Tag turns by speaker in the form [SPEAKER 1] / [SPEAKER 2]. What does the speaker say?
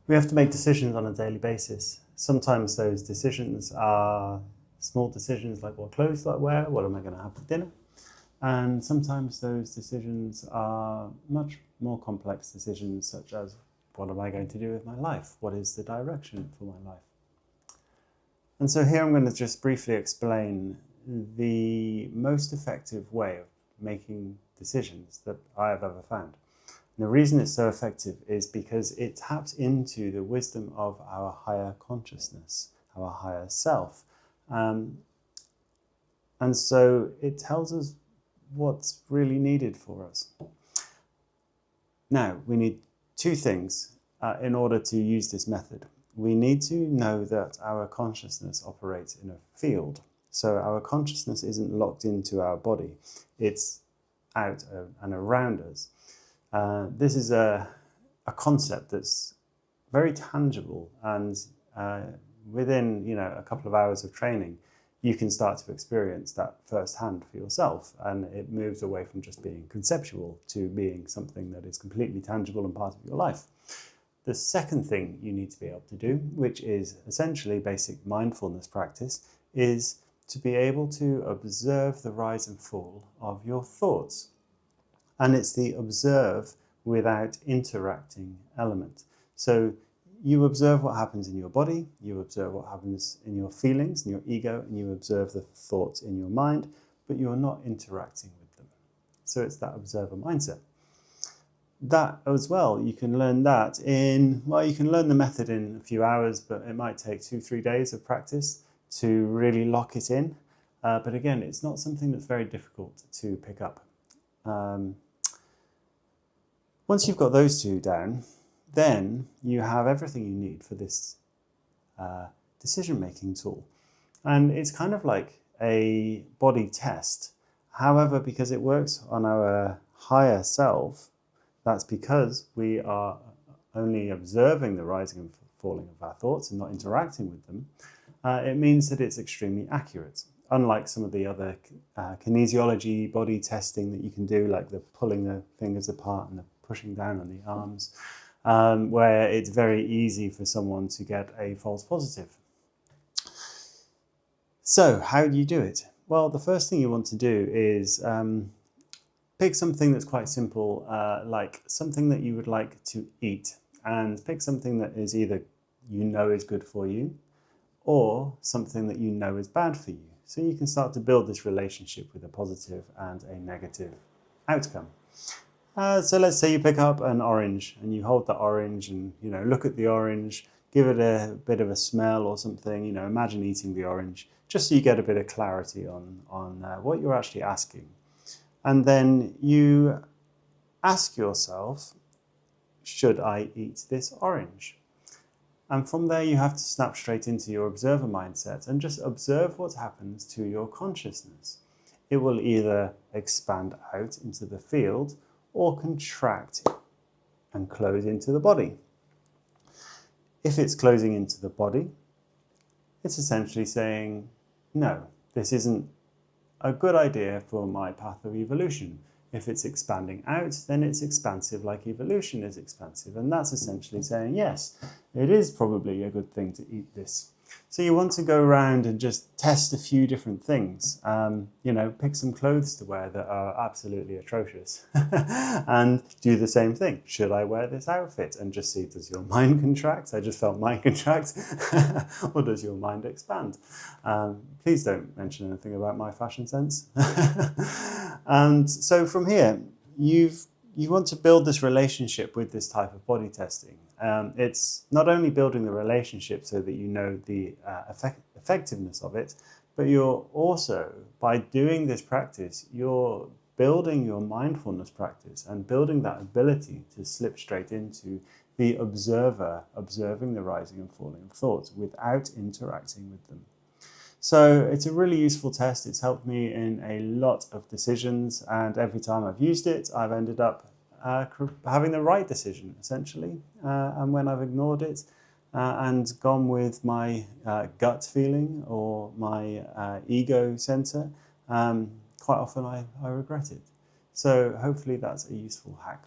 [SPEAKER 1] We have to make decisions on a daily basis. Sometimes those decisions are small decisions like what clothes do I wear, what am I going to have for dinner? And sometimes those decisions are much more complex decisions, such as what am I going to do with my life? What is the direction for my life? And so here I'm going to just briefly explain the most effective way of making decisions that I have ever found. And the reason it's so effective is because it taps into the wisdom of our higher consciousness, our higher self. And so it tells us what's really needed for us. Now, we need two things in order to use this method. We need to know that our consciousness operates in a field. So our consciousness isn't locked into our body. It's out and around us. This is a concept that's very tangible, and within a couple of hours of training, you can start to experience that firsthand for yourself, and it moves away from just being conceptual to being something that is completely tangible and part of your life. The second thing you need to be able to do, which is essentially basic mindfulness practice, is to be able to observe the rise and fall of your thoughts. And it's the observe without interacting element. So you observe what happens in your body, you observe what happens in your feelings, in your ego, and you observe the thoughts in your mind, but you're not interacting with them. So it's that observer mindset. That as well, you can learn that you can learn the method in a few hours, but it might take 2-3 days of practice to really lock it in. But again, it's not something that's very difficult to pick up. Once you've got those two down, then you have everything you need for this decision-making tool. And it's kind of like a body test. However, because it works on our higher self, that's because we are only observing the rising and falling of our thoughts and not interacting with them. It means that it's extremely accurate. Unlike some of the other kinesiology body testing that you can do, like the pulling the fingers apart and the pushing down on the arms, where it's very easy for someone to get a false positive. So how do you do it? Well, the first thing you want to do is pick something that's quite simple, like something that you would like to eat, and pick something that is either is good for you or something that is bad for you. So you can start to build this relationship with a positive and a negative outcome. So let's say you pick up an orange and you hold the orange and look at the orange, give it a bit of a smell or something, imagine eating the orange, just so you get a bit of clarity on what you're actually asking. And then you ask yourself, should I eat this orange? And from there you have to snap straight into your observer mindset and just observe what happens to your consciousness. It will either expand out into the field or contract and close into the body. If it's closing into the body, it's essentially saying, no, this isn't a good idea for my path of evolution. If it's expanding out, then it's expansive like evolution is expansive. And that's essentially saying, yes, it is probably a good thing to eat this. So you want to go around and just test a few different things. Pick some clothes to wear that are absolutely atrocious and do the same thing. Should I wear this outfit? And just see, does your mind contract? I just felt mine contract. Or does your mind expand? Please don't mention anything about my fashion sense. And so from here, you want to build this relationship with this type of body testing. It's not only building the relationship so that you know the effectiveness of it, but you're also, by doing this practice, you're building your mindfulness practice and building that ability to slip straight into the observer, observing the rising and falling of thoughts without interacting with them. So it's a really useful test. It's helped me in a lot of decisions, and every time I've used it, I've ended up having the right decision, essentially. And when I've ignored it and gone with my gut feeling or my ego center, quite often I regret it. So hopefully that's a useful hack